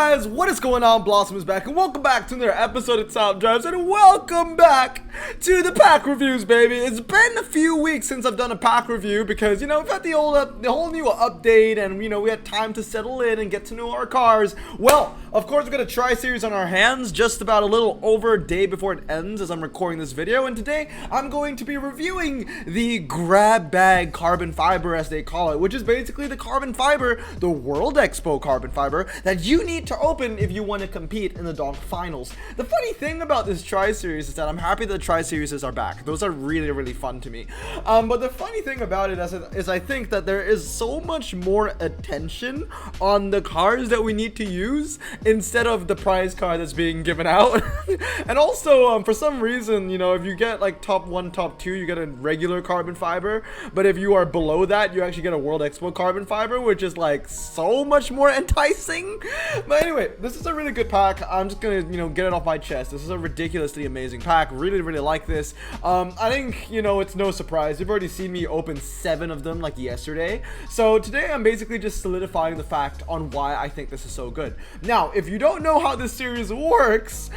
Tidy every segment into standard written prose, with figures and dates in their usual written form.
guys, what is going on? Blossom is back, and welcome back to another episode of Top Drives, and welcome back to the pack reviews, baby. It's been a few weeks since I've done a pack review because, you know, we've had the whole new update, and, you know, we had time to settle in and get to know our cars. Well, of course, we've got a tri-series on our hands just about a little over a day before it ends as I'm recording this video, and today I'm going to be reviewing the grab bag carbon fiber, as they call it, which is basically the carbon fiber, the World Expo carbon fiber, that you need to open if you want to compete in the Donk finals. The funny thing about this tri-series is that I'm happy that the tri-series are back. Those are really, really fun to me. But the funny thing about it is I think that there is so much more attention on the cars that we need to use instead of the prize card that's being given out. And also, for some reason, you know, if you get like top 1, top 2, you get a regular carbon fiber. But if you are below that, you actually get a World Expo carbon fiber, which is like so much more enticing. But anyway, this is a really good pack. I'm just gonna, you know, get it off my chest. This is a ridiculously amazing pack. Really, really like this. I think, you know, it's no surprise. You've already seen me open 7 of them like yesterday. So today I'm basically just solidifying the fact on why I think this is so good. Now, if you don't know how this series works,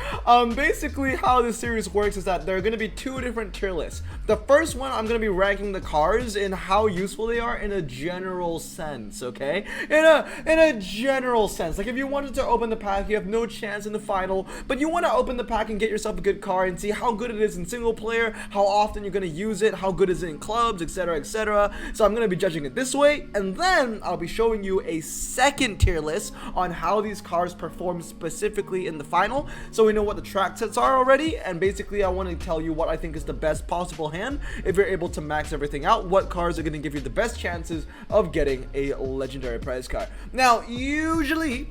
basically how this series works is that there are gonna be 2 different tier lists. The first one, I'm gonna be ranking the cars in how useful they are in a general sense, okay? In a general sense. Like, if you wanted to open the pack, you have no chance in the final, but you want to open the pack and get yourself a good car and see how good it is in single player, how often you're going to use it, how good is it in clubs, etc, etc. So I'm going to be judging it this way, and then I'll be showing you a second tier list on how these cars perform specifically in the final, so we know what the track sets are already. And basically I want to tell you what I think is the best possible hand if you're able to max everything out, what cars are going to give you the best chances of getting a legendary prize card. Now, usually,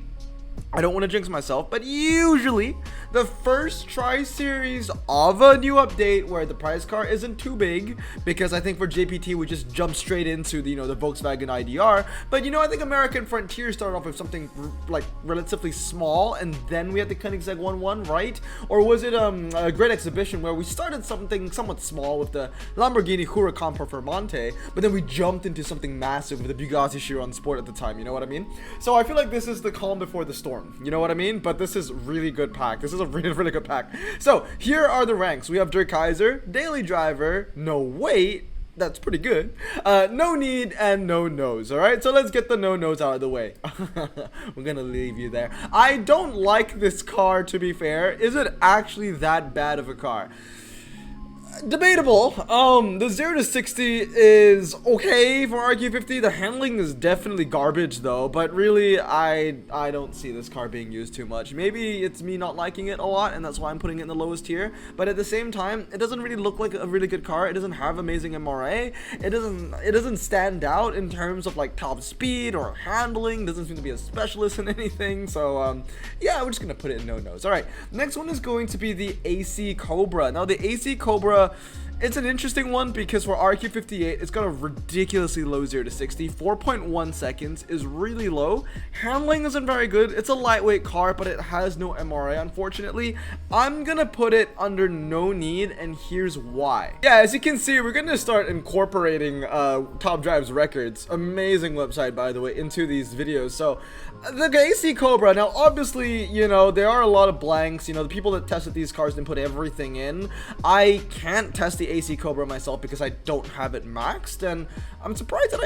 I don't want to jinx myself, but usually the first tri-series of a new update where the prize car isn't too big, because I think for JPT we just jump straight into the, you know, the Volkswagen IDR. But, you know, I think American Frontier started off with something like relatively small, and then we had the Koenigsegg 1-1, right? Or was it a Great Exhibition where we started something somewhat small with the Lamborghini Huracan Performante, but then we jumped into something massive with the Bugatti Chiron Sport at the time, you know what I mean? So I feel like this is the calm before the storm. You know what I mean? But this is really good pack. This is a really, really good pack. So here are the ranks. We have Der Kaiser, Daily Driver, No Wait. That's pretty good. No Need, and No Nose. All right, so let's get the No Nose out of the way. We're gonna leave you there. I don't like this car, to be fair. Is it actually that bad of a car? Debatable. The 0 to 60 is okay for RQ50. The handling is definitely garbage though, but really I don't see this car being used too much. Maybe it's me not liking it a lot and that's why I'm putting it in the lowest tier, but at the same time it doesn't really look like a really good car. It doesn't have amazing MRA. It doesn't stand out in terms of like top speed or handling. Doesn't seem to be a specialist in anything. So yeah, we're just gonna put it in No Nose. All right, next one is going to be the AC Cobra. Now the AC Cobra, it's an interesting one because for RQ58, it's got a ridiculously low 0 to 60. 4.1 seconds is really low. Handling isn't very good. It's a lightweight car, but it has no MRA, unfortunately. I'm gonna put it under No Need, and here's why. Yeah, as you can see, we're gonna start incorporating Top Drive's records, amazing website by the way, into these videos. So the AC Cobra, now obviously, you know, there are a lot of blanks. You know, the people that tested these cars didn't put everything in. I can't test the AC Cobra myself because I don't have it maxed, and I'm surprised that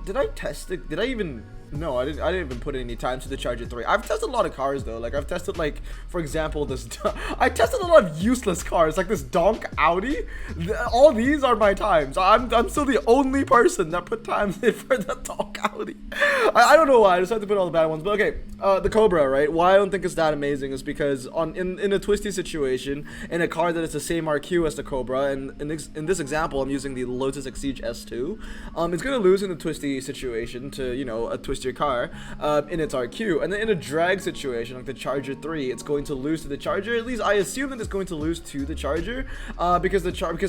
did I test it? Did I even? No, I didn't even put any time to the Charger 3. I've tested a lot of cars though. Like I've tested, like, for example, this I tested a lot of useless cars like this Donk Audi. All these are my times. I'm still the only person that put times in for the Donk Audi. I don't know why. I just had to put all the bad ones. But okay, the Cobra, right? Why I don't think it's that amazing is because in a twisty situation, in a car that is the same RQ as the Cobra, and in this example, I'm using the Lotus Exige S2. It's gonna lose in a twisty situation to, you know, a twisty your car in its RQ, and then in a drag situation like the Charger 3, it's going to lose to the Charger. At least I assume that it's going to lose to the Charger because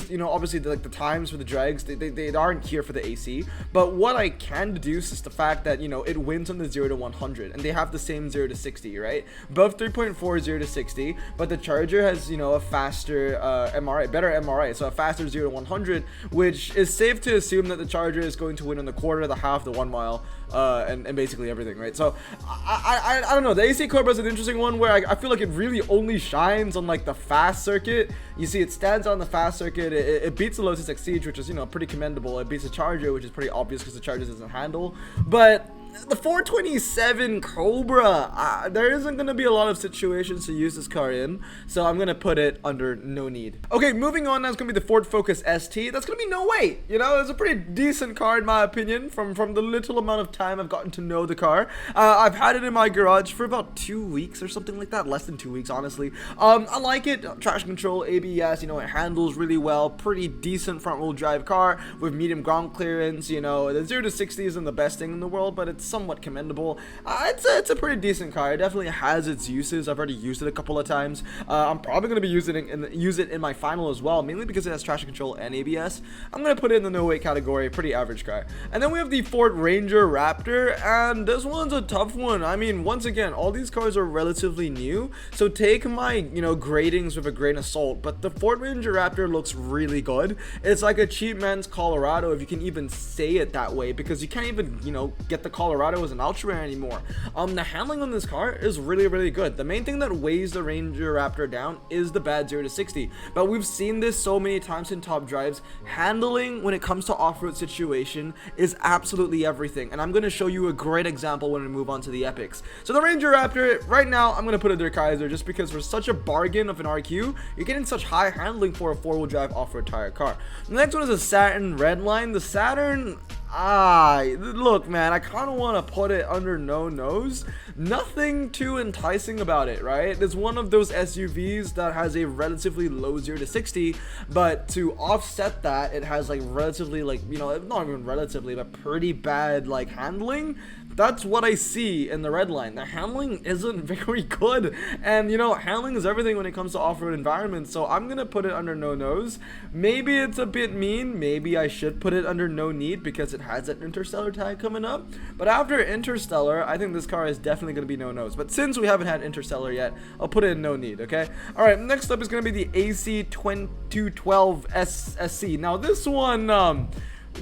you know, obviously the times for the drags, they aren't here for the AC. But what I can deduce is the fact that, you know, it wins on the 0 to 100, and they have the same 0 to 60, right? Both 3.4 0 to 60, but the Charger has, you know, a faster MRA, better MRA, so a faster 0 to 100, which is safe to assume that the Charger is going to win on the quarter, the half, the 1 mile, and and basically everything, right? So I don't know. The AC Cobra is an interesting one where I feel like it really only shines on like the fast circuit. You see, it stands on the fast circuit. It beats the Lotus X Siege, which is, you know, pretty commendable. It beats the Charger, which is pretty obvious because the Charger doesn't handle. But the 427 Cobra, there isn't going to be a lot of situations to use this car in, so I'm going to put it under no need. Okay, moving on, that's going to be the Ford Focus ST. That's going to be no wait. You know, it's a pretty decent car in my opinion from the little amount of time I've gotten to know the car. I've had it in my garage for about 2 weeks or something like that, less than 2 weeks, honestly. I like it. Traction control, ABS, you know, it handles really well. Pretty decent front wheel drive car with medium ground clearance. You know, the 0 to 60 isn't the best thing in the world, but it's somewhat commendable. It's a pretty decent car. It definitely has its uses. I've already used it a couple of times. I'm probably going to be using it use it in my final as well, mainly because it has traction control and ABS. I'm going to put it in the no wait category. Pretty average car. And then we have the Ford Ranger Raptor, and this one's a tough one. I mean, once again, all these cars are relatively new, so take my, you know, gradings with a grain of salt, but the Ford Ranger Raptor looks really good. It's like a cheap man's Colorado, if you can even say it that way, because you can't even, you know, get the Colorado as an ultra rare anymore. The handling on this car is really good. The main thing that weighs the Ranger Raptor down is the bad 0 to 60, but we've seen this so many times in top drives. Handling when it comes to off-road situation is absolutely everything, and I'm going to show you a great example when we move on to the epics. So the Ranger Raptor, right now I'm going to put it under Kaiser just because for such a bargain of an RQ, you're getting such high handling for a four-wheel drive off-road tire car. The next one is a Saturn Redline. The Saturn, look, man, I kind of want to put it under no nose. Nothing too enticing about it, right? It's one of those SUVs that has a relatively low 0 to 60, but to offset that, it has like relatively, like, you know, not even relatively, but pretty bad like handling. That's what I see in the Redline. The handling isn't very good, and you know, handling is everything when it comes to off-road environments, so I'm gonna put it under no nose. Maybe it's a bit mean, maybe I should put it under no need because it has an Interstellar tag coming up, but after Interstellar, I think this car is definitely gonna be no nose. But since we haven't had Interstellar yet, I'll put it in no need, okay? Alright, next up is gonna be the AC 2212 SC. Now this one,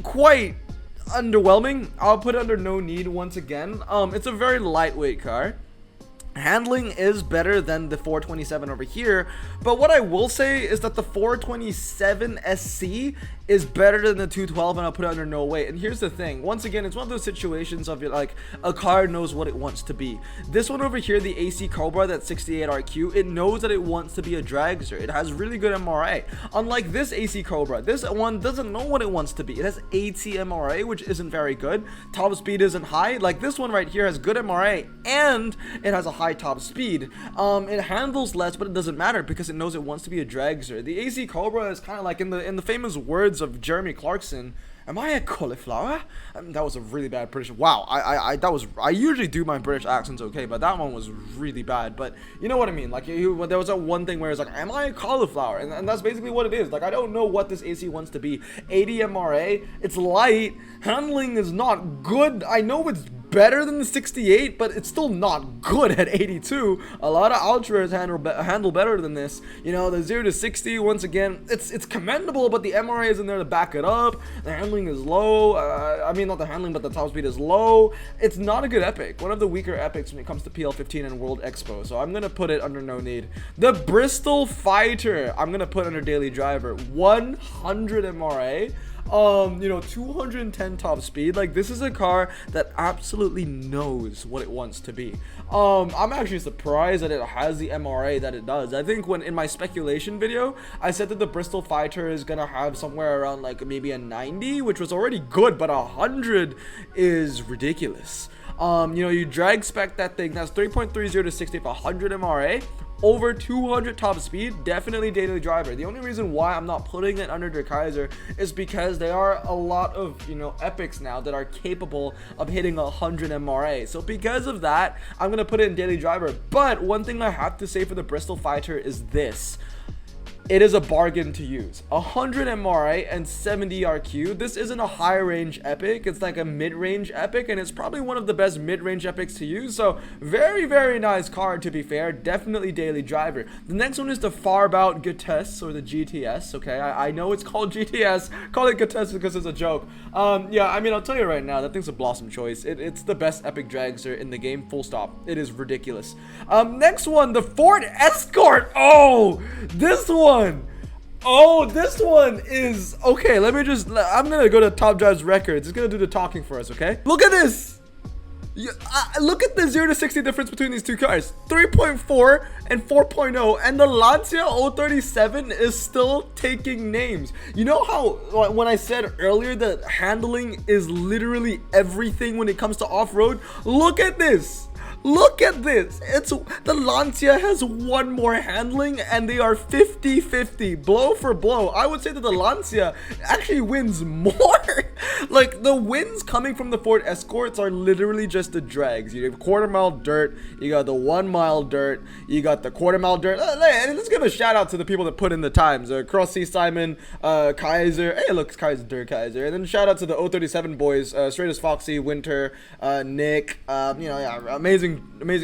quite underwhelming. I'll put it under no need once again. It's a very lightweight car. Handling is better than the 427 over here, but what I will say is that the 427 SC is better than the 212, and I'll put it under no weight. And here's the thing, once again, it's one of those situations of like a car knows what it wants to be. This one over here, the AC Cobra, that 68 RQ, it knows that it wants to be a dragster. It has really good MRA. Unlike this AC Cobra, this one doesn't know what it wants to be. It has 80 MRA, which isn't very good. Top speed isn't high. Like this one right here has good MRA and it has a high top speed. It handles less, but it doesn't matter because it knows it wants to be a dragster. The AC Cobra is kind of like in the famous words of Jeremy Clarkson, am I a cauliflower? That was a really bad British. Wow, I usually do my British accents okay, but that one was really bad. But you know what I mean? Like there was that one thing where it's like, am I a cauliflower? And that's basically what it is. Like I don't know what this AC wants to be. 80 MRA, it's light. Handling is not good. I know it's better than the 68, but it's still not good at 82. A lot of ultras handle better than this. You know, the 0 to 60, once again, it's commendable, but the MRA isn't there to back it up. The handling is low. I mean, not the handling, but the top speed is low. It's not a good epic. One of the weaker epics when it comes to PL15 and World Expo. So I'm gonna put it under no need. The Bristol Fighter, I'm gonna put under daily driver. 100 MRA. You know, 210 top speed. Like this is a car that absolutely knows what it wants to be. I'm actually surprised that it has the MRA that it does. I think when in my speculation video I said that the Bristol Fighter is gonna have somewhere around like maybe a 90, which was already good, but 100 is ridiculous. You know, you drag spec that thing, that's 3.30 to 60 for 100 MRA, over 200 top speed, definitely daily driver. The only reason why I'm not putting it under Der Kaiser is because there are a lot of, you know, epics now that are capable of hitting 100 MRA. So because of that, I'm gonna put it in daily driver. But one thing I have to say for the Bristol Fighter is this. it is a bargain to use. 100 MRA and 70 RQ. This isn't a high range epic, it's like a mid-range epic, and it's probably one of the best mid-range epics to use. So very, very nice card, to be fair. Definitely daily driver. The next one is the Farbout GTS, or the GTS. Okay, I know it's called GTS, call it GTS because it's a joke. Yeah, I mean, I'll tell you right now, that thing's a blossom choice. It's the best epic dragster in the game, full stop. It is ridiculous. Next one, the Ford Escort. Oh, this one. Oh, this one is okay. I'm gonna go to Top Drive's records. It's gonna do the talking for us. Okay, look at this. Look at the 0 to 60 difference between these two cars. 3.4 and 4.0, and the Lancia 037 is still taking names. You know how when I said earlier that handling is literally everything when it comes to off-road? Look at this. Look at this. The Lancia has one more handling, and they are 50-50, blow for blow. I would say that the Lancia actually wins more. Like, the wins coming from the Ford Escorts are literally just the drags. You have quarter-mile dirt, you got the 1 mile dirt, you got the quarter-mile dirt. Let's give a shout out to the people that put in the times. Cross C Simon, Kaiser. Hey, look, Kaiser, Dirt Kaiser. And then shout out to the 037 boys, Straight as Foxy, Winter, Nick. Yeah, amazing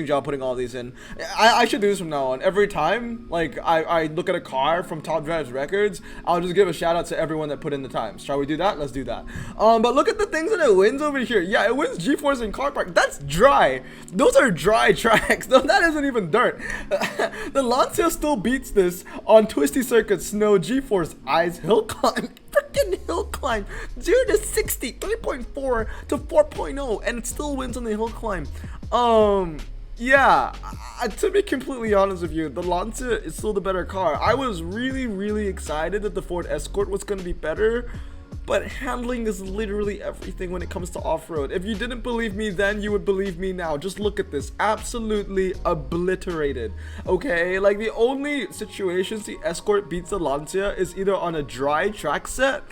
job putting all these in. I should do this from now on. Every time like I look at a car from Top Drive's records, I'll just give a shout out to everyone that put in the times. Shall we do that? Let's do that. But look at the things that it wins over here. Yeah, it wins G-Force and Car Park. That's dry. Those are dry tracks. No, that isn't even dirt. The Lancia still beats this on twisty circuits, snow, G-Force, ice, hill climb. Freaking hill climb. 0 to 60, 3.4 to 4.0, and it still wins on the hill climb. Yeah, to be completely honest with you, the Lancia is still the better car. I was really excited that the Ford Escort was going to be better, but handling is literally everything when it comes to off-road. If you didn't believe me then, you would believe me now. Just look at this. Absolutely obliterated. Okay, like the only situations the Escort beats the Lancia is either on a dry track set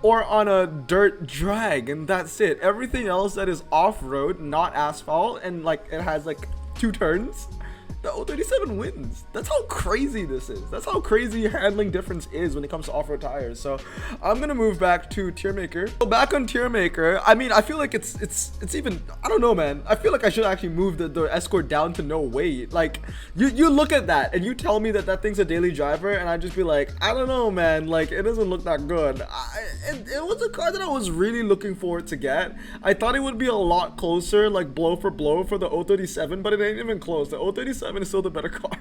or on a dirt drag, and that's it. Everything else that is off-road, not asphalt, and like it has like 2 turns, the 037 wins. That's how crazy this is. That's how crazy handling difference is when it comes to off-road tires. So I'm gonna move back to Tier Maker. So back on Tier Maker, I mean, I feel like it's even, I don't know, man. I feel like I should actually move the Escort down to no weight. Like you look at that and you tell me that thing's a daily driver, and I just be like, I don't know, man. Like, it doesn't look that good. It was a car that I was really looking forward to get. I thought it would be a lot closer, like blow for the 037, but it ain't even close. The 037 is still the better car.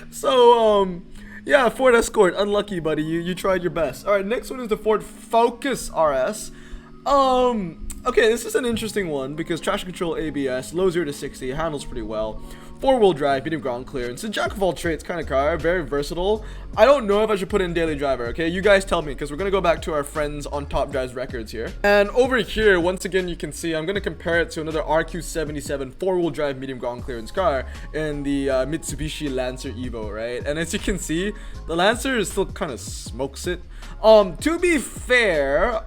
So yeah, Ford Escort, unlucky, buddy. You tried your best. All right, next one is the Ford Focus RS. Okay, this is an interesting one because traction control, ABS, low 0 to 60, handles pretty well. 4-wheel drive, medium ground clearance. A jack of all trades kind of car, very versatile. I don't know if I should put in daily driver, okay? You guys tell me, because we're going to go back to our friends on Top Drive's records here. And over here, once again, you can see, I'm going to compare it to another RQ77 4-wheel drive, medium ground clearance car in the Mitsubishi Lancer Evo, right? And as you can see, the Lancer still kind of smokes it. To be fair,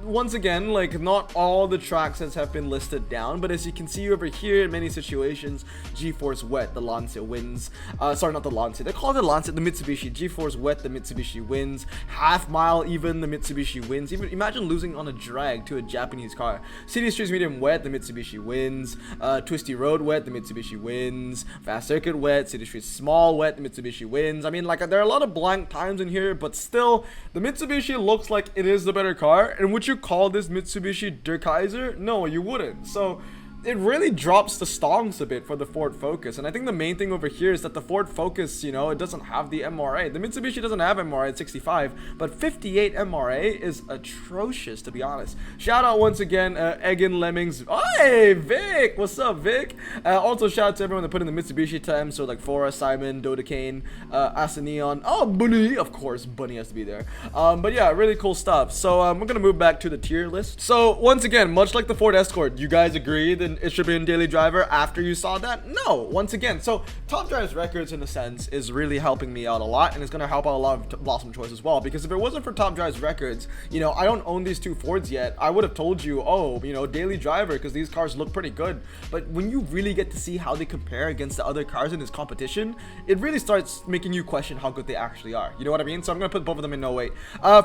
once again, like, not all the track sets have been listed down, but as you can see over here, in many situations, G-Force wet, the Lancia wins. Sorry, not the Lancia, they call it the Lancia, the Mitsubishi. G-Force wet, the Mitsubishi wins. Half mile even, the Mitsubishi wins. Even imagine losing on a drag to a Japanese car. City streets medium wet, the Mitsubishi wins. Twisty road wet, the Mitsubishi wins. Fast circuit wet, city streets small wet, the Mitsubishi wins. I mean, like, there are a lot of blank times in here, but still, the Mitsubishi looks like it is the better car. And would you call this Mitsubishi Dirt Kaiser? No, you wouldn't. So it really drops the stonks a bit for the Ford Focus. And I think the main thing over here is that the Ford Focus, you know, it doesn't have the MRA. The Mitsubishi doesn't have MRA at 65, but 58 MRA is atrocious, to be honest. Shout out once again, Egan Lemmings. Hey, Vic! What's up, Vic? Also, shout out to everyone that put in the Mitsubishi times, so like Fora, Simon, Dodecane, Asaneon. Oh, Bunny! Of course, Bunny has to be there. But yeah, really cool stuff. So we're gonna move back to the tier list. So once again, much like the Ford Escort, you guys agree that it should be in daily driver after you saw that? No, once again. So Top Drive's records, in a sense, is really helping me out a lot, and it's going to help out a lot of Blossom Choice as well, because if it wasn't for Top Drive's records, you know, I don't own these two Fords yet, I would have told you, oh, you know, daily driver, because these cars look pretty good. But when you really get to see how they compare against the other cars in this competition, it really starts making you question how good they actually are. You know what I mean? So I'm going to put both of them in no weight.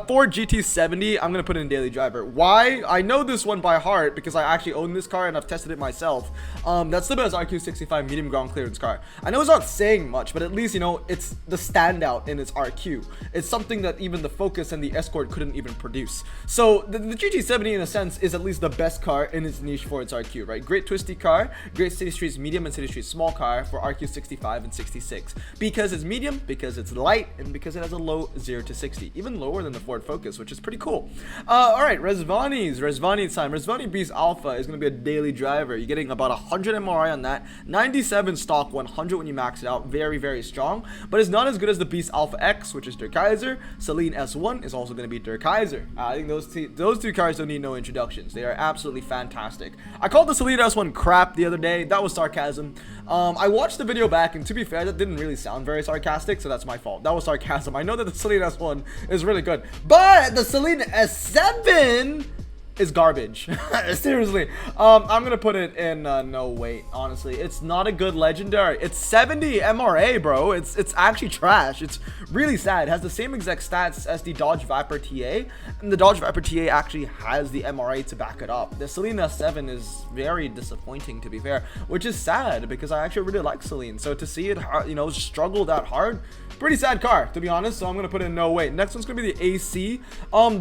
Ford GT70, I'm going to put in daily driver. Why? I know this one by heart because I actually own this car and I've tested it myself. That's the best RQ65 medium ground clearance car. I know it's not saying much, but at least, you know, it's the standout in its RQ. It's something that even the Focus and the Escort couldn't even produce. So the GT70, in a sense, is at least the best car in its niche for its RQ, right? Great twisty car, great city streets medium and city streets small car for RQ65 and 66. Because it's medium, because it's light, and because it has a low 0 to 60, even lower than the Ford Focus, which is pretty cool. All right, Rezvani time. Rezvani Beast Alpha is going to be a daily driver. You're getting about 100 MRI on that, 97 stock, 100 when you max it out. Very, very strong, but it's not as good as the Beast Alpha X, which is Der Kaiser. Celine S1 is also going to be Der Kaiser. I think those two cars don't need no introductions. They are absolutely fantastic. I called the Celine S1 crap the other day. That was sarcasm. I watched the video back, and to be fair, that didn't really sound very sarcastic, so that's my fault. That was sarcasm. I know that the Celine S1 is really good, but the Celine S7 is garbage. Seriously. I'm gonna put it in no weight. Honestly, it's not a good legendary. It's 70 MRA, bro. It's actually trash. It's really sad. It has the same exact stats as the Dodge Viper TA, and the Dodge Viper TA actually has the MRA to back it up. The Celine S7 is very disappointing, to be fair, which is sad because I actually really like Celine. So to see it, you know, struggle that hard, pretty sad car, to be honest. So I'm gonna put it in no weight. Next one's gonna be the AC.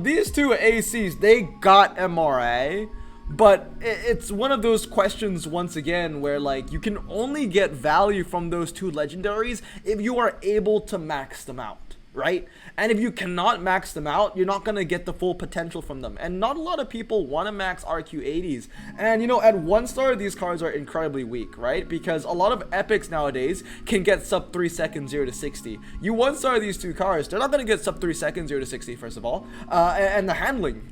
These two ACs, they got MRA, but it's one of those questions once again where, like, you can only get value from those two legendaries if you are able to max them out, right? And if you cannot max them out, you're not going to get the full potential from them. And not a lot of people want to max RQ80s. And, you know, at 1 star, these cars are incredibly weak, right? Because a lot of epics nowadays can get sub 3 seconds 0 to 60. You 1 star these two cars, they're not going to get sub 3 seconds 0 to 60, first of all. And the handling,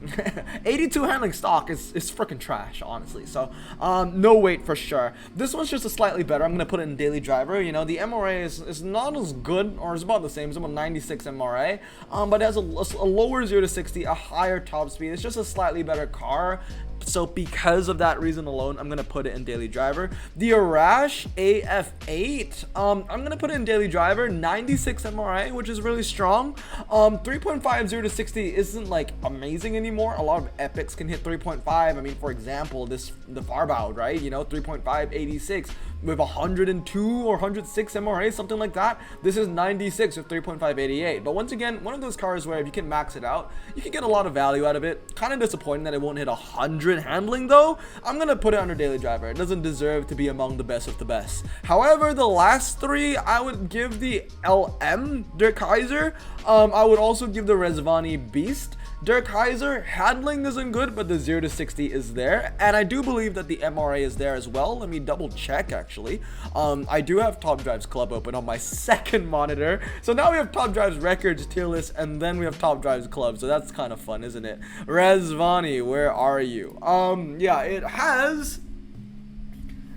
82 handling stock is freaking trash, honestly. So, no weight for sure. This one's just a slightly better. I'm going to put it in daily driver. You know, the MRA is not as good, or it's about the same. It's about 96 MRA. But it has a lower 0 to 60, a higher top speed. It's just a slightly better car. So because of that reason alone, I'm gonna put it in daily driver. The Arash AF8, I'm gonna put it in daily driver. 96 MRA, which is really strong. 3.5 0 to 60 isn't like amazing anymore. A lot of epics can hit 3.5. I mean, for example, the Farbowed, right? You know, 3.5 86 with 102 or 106 MRA, something like that. This is 96 with 3.5 88. But once again, one of those cars where if you can max it out, you can get a lot of value out of it. Kind of disappointing that it won't hit 100 handling though. I'm gonna put it under daily driver. It doesn't deserve to be among the best of the best. However, the last three, I would give the LM Der Kaiser. I would also give the Rezvani Beast. Der Kaiser, handling isn't good, but the 0 to 60 is there, and I do believe that the MRA is there as well. Let me double check, actually. I do have Top Drive's Club open on my second monitor, so now we have Top Drive's records tier list, and then we have Top Drive's Club, so that's kind of fun, isn't it? Rezvani, where are you? Yeah, it has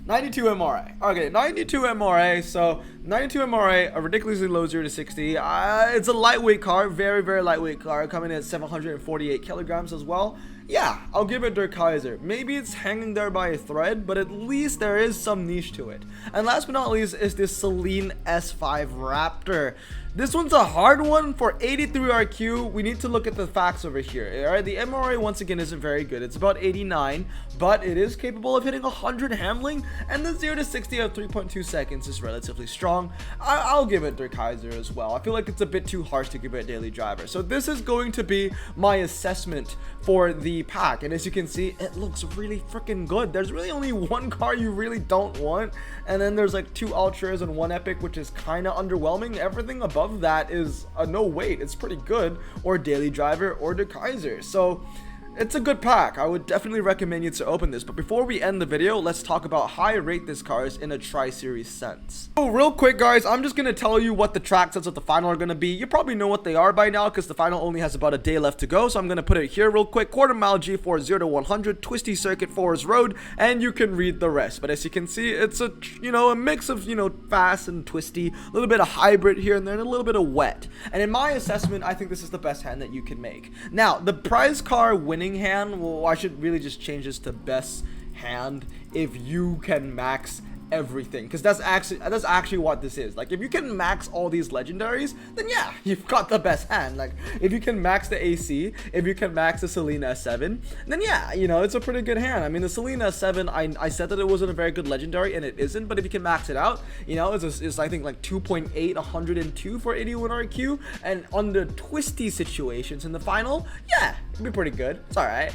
92 MRA. Okay, 92 MRA. So 92 MRA, a ridiculously low 0 to 60. It's a lightweight car, very, very lightweight car, coming in at 748 kilograms as well. Yeah, I'll give it Der Kaiser. Maybe it's hanging there by a thread, but at least there is some niche to it. And last but not least is this Celine S5 Raptor. This one's a hard one for 83 RQ. We need to look at the facts over here. All right, the MRA once again isn't very good. It's about 89, but it is capable of hitting 100 handling, and the 0 to 60 of 3.2 seconds is relatively strong. I'll give it Der Kaiser as well. I feel like it's a bit too harsh to give it a daily driver. So this is going to be my assessment for the pack, and as you can see, it looks really freaking good. There's really only one car you really don't want, and then there's like 2 ultras and 1 epic, which is kind of underwhelming. Everything above that is a no weight. It's pretty good, or daily driver or Der Kaiser. So it's a good pack. I would definitely recommend you to open this. But before we end the video, let's talk about how I rate this cars in a tri-series sense. So real quick, guys, I'm just gonna tell you what the track sets of the final are gonna be. You probably know what they are by now because the final only has about a day left to go. So I'm gonna put it here real quick. Quarter mile G4 0 to 100, twisty circuit forest road, and you can read the rest. But as you can see, it's a a mix of fast and twisty, a little bit of hybrid here and there, and a little bit of wet. And in my assessment, I think this is the best hand that you can make. Now, the prize car winning hand, well, I should really just change this to best hand if you can max everything, because that's actually what this is. Like, if you can max all these legendaries, then yeah, you've got the best hand. Like, if you can max the AC, if you can max the Selena S7, then yeah, it's a pretty good hand. I mean, the Selena S7, I said that it wasn't a very good legendary, and it isn't, but if you can max it out, it's I think like 2.8 102 for 81 RQ, and under twisty situations in the final, yeah, it'd be pretty good. It's all right.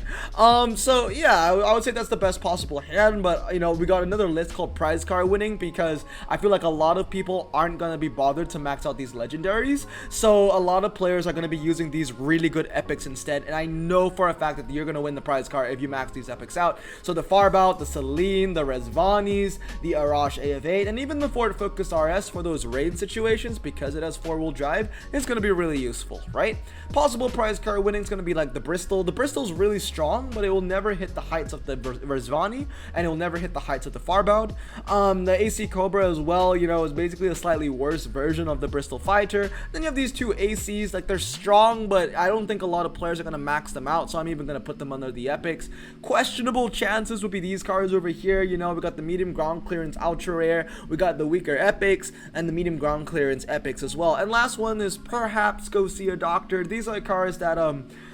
So yeah, I would say that's the best possible hand. But we got another list called prize car winning, because I feel like a lot of people aren't gonna be bothered to max out these legendaries, so a lot of players are gonna be using these really good epics instead. And I know for a fact that you're gonna win the prize car if you max these epics out. So the Farbout, the Celine, the Rezvanis, the Arash AF8, and even the Ford Focus RS for those raid situations, because it has 4-wheel drive, is gonna be really useful, right? Possible prize car winning is gonna be like the Bristol. The Bristol's really strong, but it will never hit the heights of the Rezvani, and it will never hit the heights of the Farbout. The AC Cobra as well, is basically a slightly worse version of the Bristol Fighter. Then you have these two ACs, like, they're strong, but I don't think a lot of players are going to max them out, so I'm even going to put them under the epics. Questionable chances would be these cars over here. We got the medium ground clearance ultra rare, we got the weaker epics, and the medium ground clearance epics as well. And last one is perhaps Go See a Doctor. These are cars that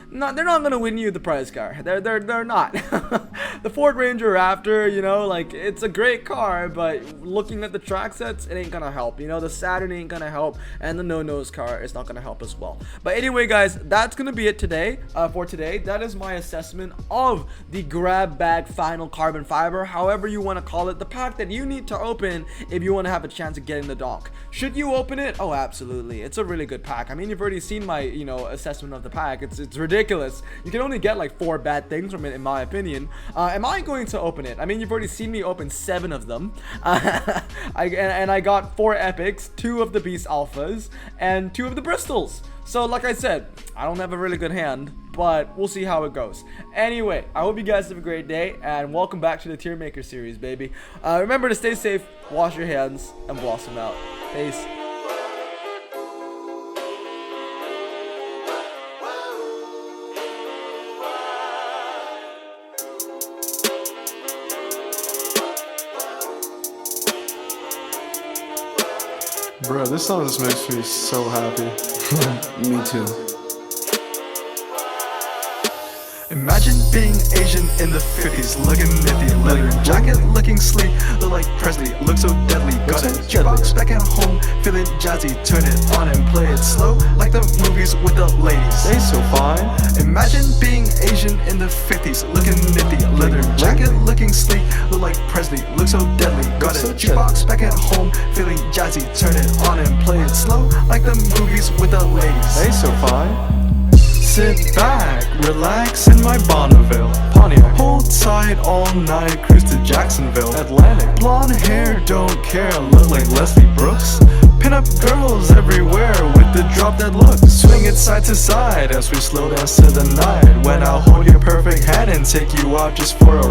they're not gonna win you the prize car. They're not. The Ford Ranger Raptor, like, it's a great car, but looking at the track sets, it ain't gonna help. The Saturn ain't gonna help, and the No-Nose car is not gonna help as well. But anyway, guys, that's gonna be it today. For today, that is my assessment of the grab bag final carbon fiber, however you want to call it, the pack that you need to open if you want to have a chance of getting the Donk. Should you open it? Oh, absolutely. It's a really good pack. I mean, you've already seen my assessment of the pack. It's ridiculous. You can only get like 4 bad things from it, in my opinion. Am I going to open it? I mean, you've already seen me open 7 of them. I got 4 epics, 2 of the Beast Alphas, and 2 of the Bristols. So like I said, I don't have a really good hand, but we'll see how it goes. Anyway, I hope you guys have a great day, and welcome back to the Tier Maker series, baby. Remember to stay safe, wash your hands, and blossom out. Peace. Bro, this song just makes me so happy. Me too. Imagine being Asian in the 50s, looking nifty, leather jacket, looking sleek, look like Presley, look so deadly. Got a jukebox back at home, feeling jazzy, turn it on and play it slow, like the movies with the ladies. They so fine. Imagine being Asian in the 50s, looking nifty, leather jacket, looking sleek, look like Presley, look so deadly. Got a jukebox back at home, feeling jazzy, turn it on and play it slow, like the movies with the ladies. They so fine. Sit back, relax in my Bonneville Pontiac. Hold tight all night, cruise to Jacksonville Atlantic. Blonde hair, don't care, look like Leslie Brooks. Pin-up girls everywhere with the drop dead look. Swing it side to side as we slow dance to the night, when I'll hold your perfect hand and take you out just for a